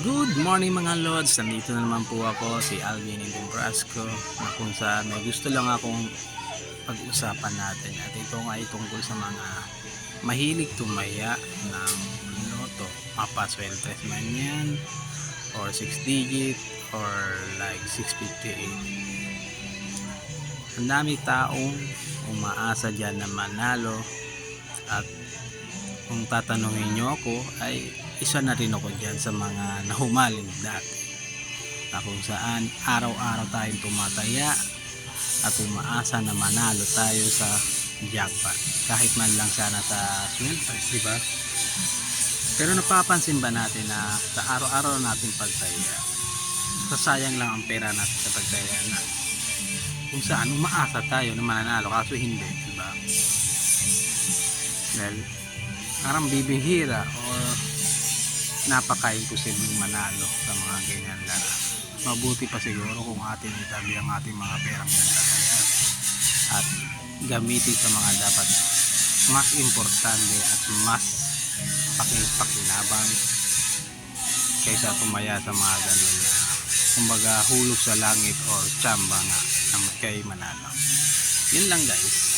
Good morning mga Lods, nandito na naman po ako, si Alvin Brasco, na kung saan may gusto lang akong pag-usapan natin at ito nga ay tungkol sa mga mahilig tumaya ng loto, mapaswel 3 man yan or 6 digit or like 658. Ang dami taong umaasa dyan na manalo at kung tatanungin nyo ako ay isa na rin ako dyan sa mga nahumaling dati na kung saan araw-araw tayong tumataya at umaasa na manalo tayo sa jackpot kahit man lang sana sa swelters, di ba? Pero napapansin ba natin na sa araw-araw nating pagtaya sasayang lang ang pera natin sa pagtaya na kung saan umaasa tayo na mananalo kaso hindi, di ba? Dahil parang bibihira o napaka-imposibleng manalo sa mga ganyan laro. Mabuti pa siguro kung atin itabi ang ating mga perang pinagtataya at gamitin sa mga dapat mas importante at mas pakinabang kaysa tumaya sa mga ganun na kumbaga hulog sa langit or tsamba nga na kay manalo. Yun lang guys.